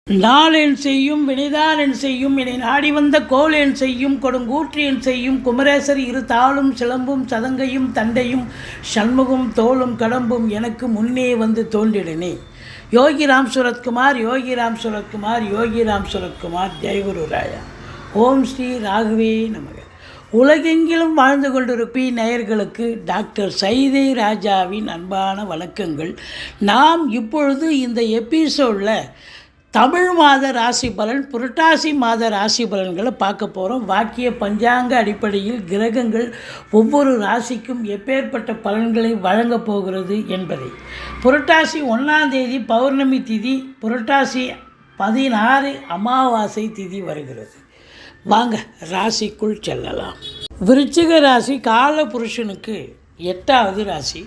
நாளென் செய்யும் வினைதானென் செய்யும் என்னை நாடி வந்த கோளென் செய்யும் கொடுங்கூற்றியன் செய்யும் குமரேசர் இரு தாளும் சிலம்பும் சதங்கையும் தண்டையும் சண்முகம் தோளும் கடம்பும் எனக்கு முன்னே வந்து தோன்றிடனே. யோகிராம் சுரத்குமார் யோகிராம் சுரத்குமார் யோகிராம் சுரத்குமார் ஜெயகுரு ராயா. ஓம் ஸ்ரீ ராகவே நமக. உலகெங்கிலும் வாழ்ந்து கொண்டிருக்கும் நேயர்களுக்கு டாக்டர் சைதை ராஜாவின் அன்பான வணக்கங்கள். நாம் இப்பொழுது இந்த எபிசோடில் தமிழ் மாத ராசி பலன், புரட்டாசி மாத ராசி பலன்களை பார்க்க போகிறோம். வாக்கிய பஞ்சாங்க அடிப்படையில் கிரகங்கள் ஒவ்வொரு ராசிக்கும் எப்பேற்பட்ட பலன்களை வழங்கப் போகிறது என்பதை. புரட்டாசி 1ஆம் தேதி பௌர்ணமி திதி, புரட்டாசி 16 அமாவாசை திதி வருகிறது. வாங்க ராசிக்குள் செல்லலாம். விருச்சிக ராசி கால புருஷனுக்கு 8வது ராசி.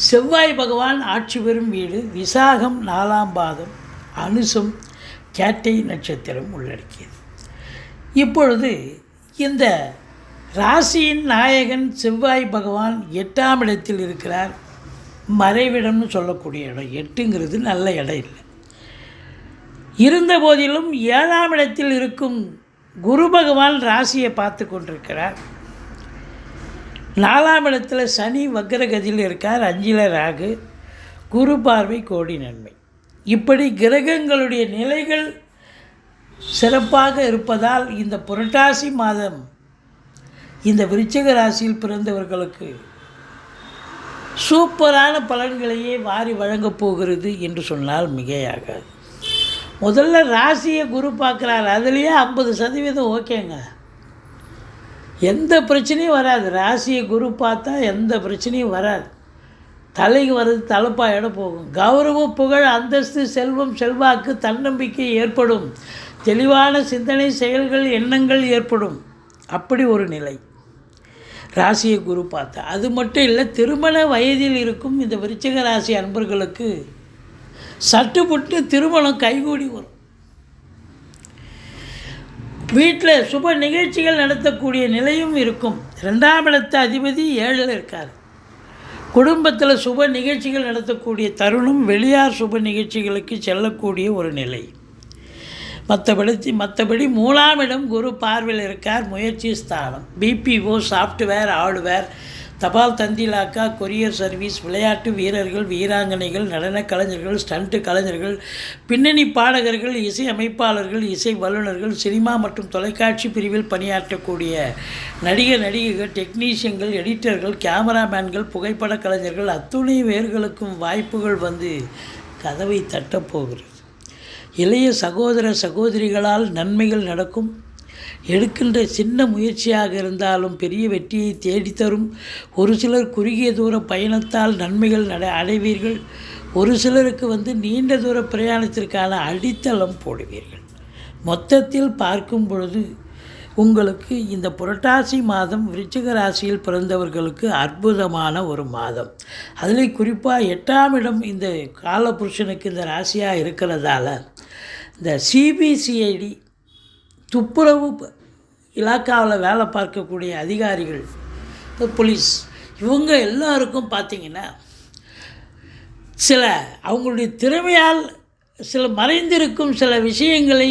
செவ்வாய் பகவான் ஆட்சி பெறும் வீடு. விசாகம் 4ஆம் பாதம், அனுசம் கேட்டை நட்சத்திரம் உள்ளடக்கியது. இப்பொழுது இந்த ராசியின் நாயகன் செவ்வாய் பகவான் 8ஆம் இடத்தில் இருக்கிறார். மறைவிடம்னு சொல்லக்கூடிய இடம். 8ங்கிறது நல்ல இடம் இல்லை. இருந்த போதிலும் 7ஆம் இடத்தில் இருக்கும் குரு பகவான் ராசியை பார்த்து கொண்டிருக்கிறார். 4ஆம் இடத்துல சனி வக்ரகதியில் இருக்கார். 5ல் ராகு. குரு பார்வை கோடி நன்மை. இப்படி கிரகங்களுடைய நிலைகள் சிறப்பாக இருப்பதால் இந்த புரட்டாசி மாதம் இந்த விருச்சிக ராசியில் பிறந்தவர்களுக்கு சூப்பரான பலன்களையே வாரி வழங்கப் போகிறது என்று சொன்னால் மிகையாகாது. முதல்ல ராசியை குரு பார்க்குறார். அதுலேயே 50% ஓகேங்க, எந்த பிரச்சனையும் வராது. ராசியை குரு பார்த்தா எந்த பிரச்சனையும் வராது. தலைக்கு வர்றது தலைப்பாயோட போகும். கௌரவம், புகழ், அந்தஸ்து, செல்வம், செல்வாக்கு, தன்னம்பிக்கை ஏற்படும். தெளிவான சிந்தனை, செயல்கள், எண்ணங்கள் ஏற்படும். அப்படி ஒரு நிலை ராசியை குரு பார்த்தா. அது மட்டும் இல்லை, திருமண வயதில் இருக்கும் இந்த விருச்சிக ராசி அன்பர்களுக்கு சட்டுப்புட்டு திருமணம் கைகூடி வரும். வீட்டில் சுப நிகழ்ச்சிகள் நடத்தக்கூடிய நிலையும் இருக்கும். 2ஆம் இடத்து அதிபதி 7ல் இருக்கார். குடும்பத்தில் சுப நிகழ்ச்சிகள் நடத்தக்கூடிய தருணம். வெளியார் சுப நிகழ்ச்சிகளுக்கு செல்லக்கூடிய ஒரு நிலை. மற்றபடி 3ஆம் இடம் குரு பார்வையில் இருக்கார். முயற்சி ஸ்தானம். பிபிஓ, சாஃப்ட்வேர், ஹார்ட்வேர், தபால் தந்திலாக்கா, கொரியர் சர்வீஸ், விளையாட்டு வீரர்கள், வீராங்கனைகள், நடன கலைஞர்கள், ஸ்டண்ட்டு கலைஞர்கள், பின்னணி பாடகர்கள், இசை அமைப்பாளர்கள், இசை வல்லுநர்கள், சினிமா மற்றும் தொலைக்காட்சி பிரிவில் பணியாற்றக்கூடிய நடிகைகள், டெக்னீஷியன்கள், எடிட்டர்கள், கேமராமேன்கள், புகைப்பட கலைஞர்கள், அத்துணை பேர்களுக்கும் வாய்ப்புகள் வந்து கதவை தட்டப்போகிறது. இளைய சகோதர சகோதரிகளால் நன்மைகள் நடக்கும். எடுக்கின்ற சின்ன முயற்சியாக இருந்தாலும் பெரிய வெற்றியை தேடித்தரும். ஒரு சிலர் குறுகிய தூர பயணத்தால் நன்மைகள் அடைவீர்கள். ஒரு சிலருக்கு நீண்ட தூர பிரயாணத்திற்கான அடித்தளம் போடுவீர்கள். மொத்தத்தில் பார்க்கும் பொழுது உங்களுக்கு இந்த புரட்டாசி மாதம் விருச்சிக ராசியில் பிறந்தவர்களுக்கு அற்புதமான ஒரு மாதம். அதில் குறிப்பாக 8ஆம் இடம் இந்த காலபுருஷனுக்கு இந்த ராசியாக இருக்கிறதால இந்த சிபிசிஐடி, துப்புரவு இலாக்காவில் வேலை பார்க்கக்கூடிய அதிகாரிகள், போலீஸ், இவங்க எல்லாருக்கும் பார்த்திங்கன்னா சில அவங்களுடைய திறமையால் சில மறைந்திருக்கும் சில விஷயங்களை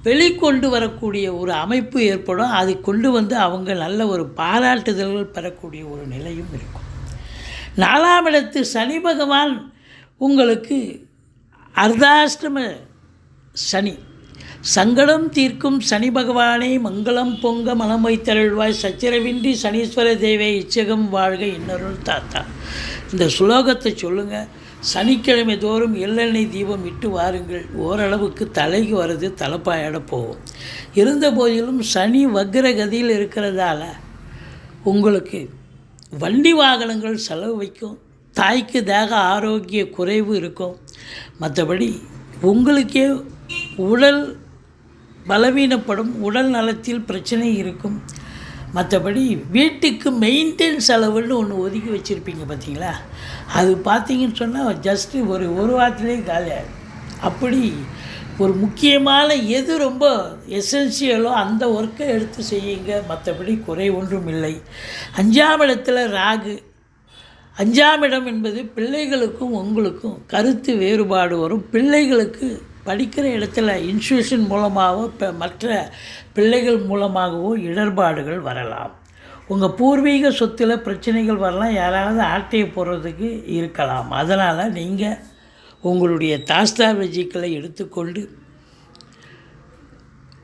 வெளிக்கொண்டு வரக்கூடிய ஒரு அமைப்பு ஏற்படும். அதை கொண்டு அவங்க நல்ல ஒரு பாராட்டுதல்கள் பெறக்கூடிய ஒரு நிலையும் இருக்கும். 4ஆம் இடத்து சனி பகவான் உங்களுக்கு அர்த்தாஷ்டம சனி. சங்கடம் தீர்க்கும் சனி பகவானே மங்களம் பொங்க மனம் வைத்தருள்வாய், சச்சிரவின்றி சனீஸ்வர தேவை இச்சகம் வாழ்க இன்னொருள் தாத்தா. இந்த சுலோகத்தை சொல்லுங்கள். சனிக்கிழமை தோறும் எள்ளெண்ணெய் தீபம் இட்டு வாருங்கள். ஓரளவுக்கு தலைக்கு வர்றது தலைப்பாயோட போகும். இருந்த போதிலும் சனி வக்ரகதியில் இருக்கிறதால உங்களுக்கு வண்டி வாகனங்கள் செலவு வைக்கும். தாய்க்கு தேக ஆரோக்கிய குறைவு இருக்கும். மற்றபடி உங்களுக்கே உடல் பலவீனப்படும். உடல் நலத்தில் பிரச்சனை இருக்கும். மற்றபடி வீட்டுக்கு மெயின்டைன் செலவுன்னு ஒன்று ஒதுக்கி வச்சுருப்பீங்க பார்த்தீங்களா, அது பார்த்தீங்கன்னு சொன்னால் ஜஸ்ட்டு ஒரு வாரத்திலே காலியாகும். அப்படி ஒரு முக்கியமான எது ரொம்ப எசென்சியலோ அந்த ஒர்க்கை எடுத்து செய்யுங்க. மற்றபடி குறை ஒன்றும் இல்லை. 5ஆம் இடத்துல ராகு. 5ஆம் இடம் என்பது பிள்ளைகளுக்கும் உங்களுக்கும் கருத்து வேறுபாடு வரும். பிள்ளைகளுக்கு படிக்கிற இடத்துல இன்ஸ்டியூஷன் மூலமாகவோ மற்ற பிள்ளைகள் மூலமாகவோ இடர்பாடுகள் வரலாம். உங்கள் பூர்வீக சொத்தில் பிரச்சனைகள் வரலாம். யாராவது ஆட்டையை போடுறதுக்கு இருக்கலாம். அதனால் நீங்கள் உங்களுடைய தாஸ்தாலஜிக்களை எடுத்துக்கொண்டு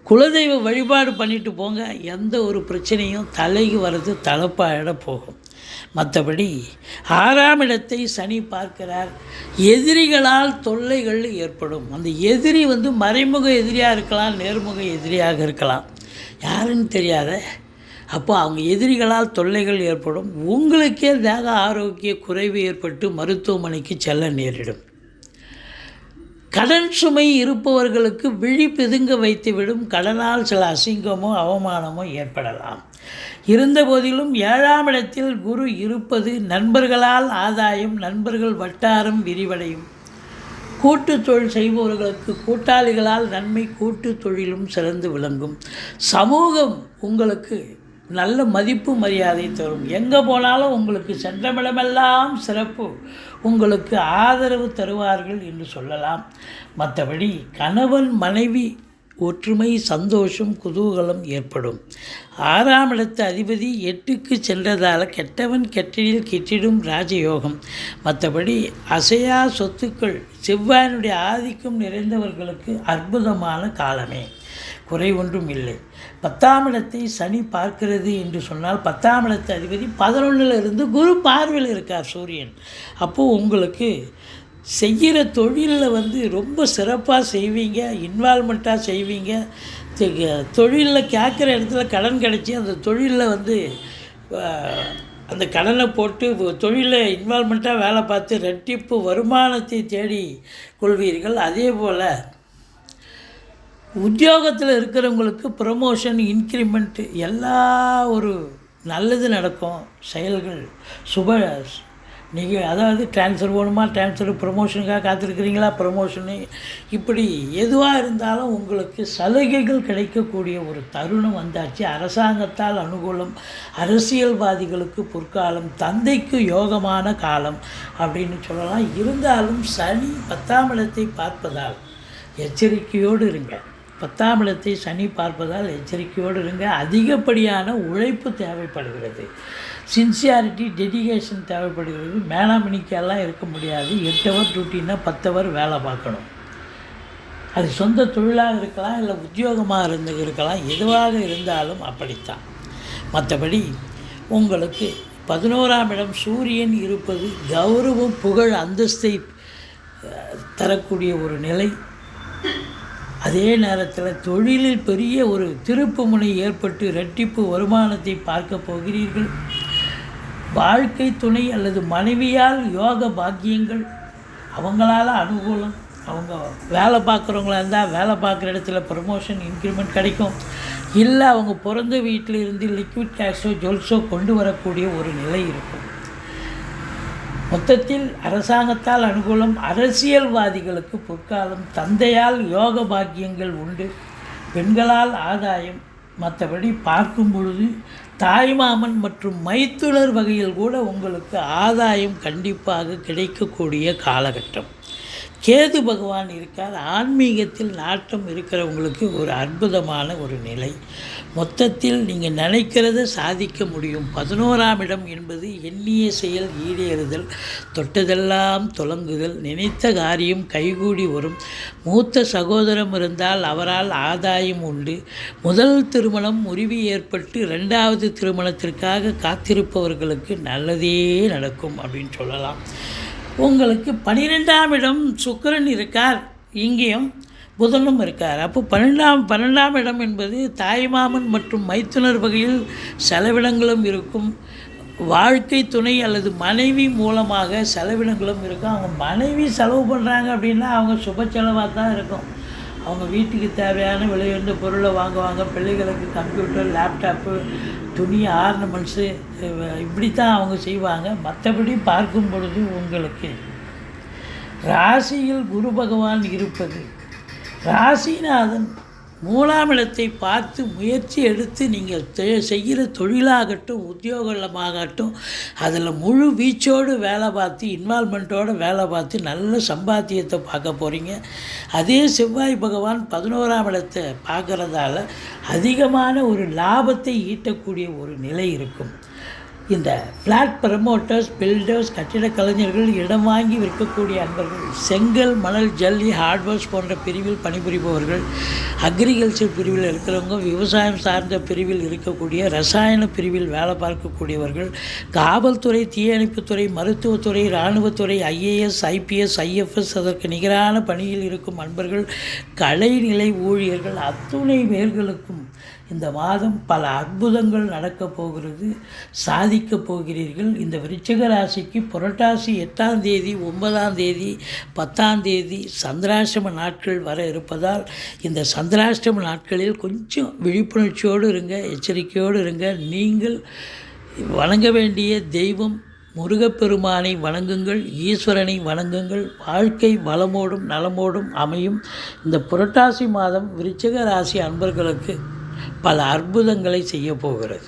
குலதெய்வ வழிபாடு பண்ணிட்டு போங்க. எந்த ஒரு பிரச்சனையும் தலைக்கு வர்றது தலைப்பாயிட போகும். மற்றபடி 6ஆம் இடத்தை சனி பார்க்கிறார். எதிரிகளால் தொல்லைகள் ஏற்படும். அந்த எதிரி மறைமுக எதிரியாக இருக்கலாம், நேர்முக எதிரியாக இருக்கலாம், யாருன்னு தெரியாத. அப்போ அவங்க எதிரிகளால் தொல்லைகள் ஏற்படும். உங்களுக்கே தேக ஆரோக்கிய குறைவு ஏற்பட்டு மருத்துவமனைக்கு செல்ல நேரிடும். கடன் சுமை இருப்பவர்களுக்கு விழி பிதுங்க வைத்துவிடும். கடனால் சில அசிங்கமோ அவமானமோ ஏற்படலாம். இருந்த போதிலும் 7ஆம் இடத்தில் குரு இருப்பது நண்பர்களால் ஆதாயம், நண்பர்கள் வட்டாரம் விரிவடையும். கூட்டு தொழில் செய்பவர்களுக்கு கூட்டாளிகளால் நன்மை, கூட்டு தொழிலும் சிறந்து விளங்கும். சமூகம் உங்களுக்கு நல்ல மதிப்பு மரியாதை தரும். எங்கே போனாலும் உங்களுக்கு சென்றமிடமெல்லாம் சிறப்பு, உங்களுக்கு ஆதரவு தருவார்கள் என்று சொல்லலாம். மற்றபடி கணவன் மனைவி ஒற்றுமை, சந்தோஷம், குதூகலம் ஏற்படும். 6ஆம் இடத்து அதிபதி 8க்கு சென்றதால் கெட்டவன் கெட்டிடில் கிட்டிடும் ராஜயோகம். மற்றபடி அசையா சொத்துக்கள், செவ்வாயினுடைய ஆதிக்கம் நிறைந்தவர்களுக்கு அற்புதமான காலமே, குறை ஒன்றும் இல்லை. 10ஆம் இடத்தை சனி பார்க்கிறது என்று சொன்னால் 10ஆம் இடத்து அதிபதி 11ல் குரு பார்வையில் இருக்கார் சூரியன். அப்போது உங்களுக்கு செய்கிற தொழிலில் ரொம்ப சிறப்பாக செய்வீங்க, இன்வால்மெண்ட்டாக செய்வீங்க. தொழிலில் கேட்குற இடத்துல கடன் கிடச்சி அந்த தொழிலில் அந்த கடனை போட்டு தொழிலில் இன்வால்மெண்ட்டாக வேலை பார்த்து ரெட்டிப்பு வருமானத்தை தேடி கொள்வீர்கள். அதே போல் உத்தியோகத்தில் இருக்கிறவங்களுக்கு ப்ரமோஷன், இன்க்ரிமெண்ட் எல்லா ஒரு நல்லது நடக்கும். செயல்கள் சுப அதாவது ட்ரான்ஸ்ஃபர் வேணுமா, ட்ரான்ஸ்ஃபர், ப்ரமோஷனுக்காக காத்திருக்கிறீங்களா, ப்ரமோஷனு, இப்படி எதுவாக இருந்தாலும் உங்களுக்கு சலுகைகள் கிடைக்கக்கூடிய ஒரு தருணம் வந்தாச்சு. அரசாங்கத்தால் அனுகூலம், அரசியல்வாதிகளுக்கு பொற்காலம், தந்தைக்கு யோகமான காலம் அப்படின்னு சொல்லலாம். இருந்தாலும் சனி 10ஆம் இடத்தை பார்ப்பதால் எச்சரிக்கையோடு இருங்க. 10ஆம் இடத்தை சனி பார்ப்பதால் எச்சரிக்கையோடு இருங்க. அதிகப்படியான உழைப்பு தேவைப்படுகிறது, சின்சியாரிட்டி, டெடிகேஷன் தேவைப்படுகிறது. மேனாமணிக்கெல்லாம் இருக்க முடியாது. 8 ஹவர் டியூட்டின்னா 10 ஹவர் வேலை பார்க்கணும். அது சொந்த தொழிலாக இருக்கலாம், இல்லை உத்தியோகமாக இருக்கலாம், எதுவாக இருந்தாலும் அப்படித்தான். மற்றபடி உங்களுக்கு 11ஆம் இடம் சூரியன் இருப்பது கௌரவம், புகழ், அந்தஸ்தை தரக்கூடிய ஒரு நிலை. அதே நேரத்தில் தொழிலில் பெரிய ஒரு திருப்புமுனை ஏற்பட்டு இரட்டிப்பு வருமானத்தை பார்க்க போகிறீர்கள். வாழ்க்கை துணை அல்லது மனைவியால் யோக பாக்கியங்கள், அவங்களால அனுகூலம். அவங்க வேலை பார்க்குறவங்களா இருந்தால் வேலை பார்க்குற இடத்துல ப்ரமோஷன், இன்க்ரிமெண்ட் கிடைக்கும். இல்லை அவங்க பிறந்த வீட்டில் இருந்து லிக்விட் கேஷோ ஜுவல்ஸோ கொண்டு வரக்கூடிய ஒரு நிலை இருக்கும். மொத்தத்தில் அரசாங்கத்தால் அனுகூலம், அரசியல்வாதிகளுக்கு பொற்காலம், தந்தையால் யோக பாக்கியங்கள் உண்டு, பெண்களால் ஆதாயம். மற்றபடி பார்க்கும் பொழுது தாய்மாமன் மற்றும் மைத்துனர் வகையில் கூட உங்களுக்கு ஆதாயம் கண்டிப்பாக கிடைக்கக்கூடிய காலகட்டம். கேது பகவான் இருக்கார். ஆன்மீகத்தில் நாட்டம் இருக்கிறவங்களுக்கு ஒரு அற்புதமான ஒரு நிலை. மொத்தத்தில் நீங்கள் நினைக்கிறத சாதிக்க முடியும். 11ஆம் இடம் என்பது எண்ணிய செயல் ஈடேறுதல், தொட்டதெல்லாம் தொடங்குதல், நினைத்த காரியம் கைகூடி வரும். மூத்த சகோதரம் இருந்தால் அவரால் ஆதாயம் உண்டு. முதல் திருமணம் முறிவு ஏற்பட்டு 2வது திருமணத்திற்காக காத்திருப்பவர்களுக்கு நல்லதே நடக்கும் அப்படின்னு சொல்லலாம். உங்களுக்கு 12ஆம் இடம் சுக்கிரன் இருக்கார், இங்கேயும் புதனும் இருக்கார். அப்போ 12ஆம் இடம் என்பது தாய்மாமன் மற்றும் மைத்துனர் வகையில் செலவினங்களும் இருக்கும். வாழ்க்கை துணை அல்லது மனைவி மூலமாக செலவினங்களும் இருக்கும். அவங்க மனைவி செலவு பண்ணுறாங்க அப்படின்னா அவங்க சுப செலவாக தான் இருக்கும். அவங்க வீட்டுக்கு தேவையான விலையுயர்ந்த பொருளை வாங்குவாங்க. பிள்ளைகளுக்கு கம்ப்யூட்டர், லேப்டாப்பு, துணி, ஆர்னமெண்ட்ஸு, இப்படி தான் அவங்க செய்வாங்க. மற்றபடி பார்க்கும் பொழுது உங்களுக்கு ராசியில் குரு பகவான் இருப்பது, ராசிநாதன் மூணாம் இடத்தை பார்த்து முயற்சி எடுத்து நீங்கள் செய்கிற தொழிலாகட்டும் உத்தியோகமாகட்டும் அதில் முழு வீச்சோடு வேலை பார்த்து இன்வால்மெண்ட்டோடு வேலை பார்த்து நல்ல சம்பாத்தியத்தை பார்க்க போகிறீங்க. அதே செவ்வாய் பகவான் 11ஆம் இடத்தை பார்க்குறதால அதிகமான ஒரு லாபத்தை ஈட்டக்கூடிய ஒரு நிலை இருக்கும். இந்த ஃப்ளாட் ப்ரமோட்டர்ஸ், பில்டர்ஸ், கட்டிட கலைஞர்கள், இடம் வாங்கி விற்கக்கூடிய அன்பர்கள், செங்கல், மணல், ஜல்லி, ஹார்ட்வேர்ஸ் போன்ற பிரிவில் பணிபுரிபவர்கள், அக்ரிகல்ச்சர் பிரிவில் இருக்கிறவங்க, விவசாயம் சார்ந்த பிரிவில் இருக்கக்கூடிய, ரசாயன பிரிவில் வேலை பார்க்கக்கூடியவர்கள், காவல்துறை, தீயணைப்புத்துறை, மருத்துவத்துறை, இராணுவத்துறை, ஐஏஎஸ், ஐபிஎஸ், ஐஎஃப்எஸ், அதற்கு நிகரான பணியில் இருக்கும் அன்பர்கள், கலைநிலை ஊழியர்கள் அத்துணை பேர்களுக்கும் இந்த மாதம் பல அற்புதங்கள் நடக்கப் போகிறது. சாதிக்கப் போகிறீர்கள். இந்த விருச்சிக ராசிக்கு புரட்டாசி 8ஆம் தேதி, 9ஆம் தேதி, 10ஆம் தேதி சந்திராஷ்டம நாட்கள் வர இருப்பதால் இந்த சந்திராஷ்டம நாட்களில் கொஞ்சம் விழிப்புணர்ச்சியோடு இருங்க, எச்சரிக்கையோடு இருங்க. நீங்கள் வணங்க வேண்டிய தெய்வம் முருகப்பெருமானை வணங்குங்கள், ஈஸ்வரனை வணங்குங்கள். வாழ்க்கை வளமோடும் நலமோடும் அமையும். இந்த புரட்டாசி மாதம் விருச்சிக ராசி அன்பர்களுக்கு பல அற்புதங்களை செய்ய போகிறது.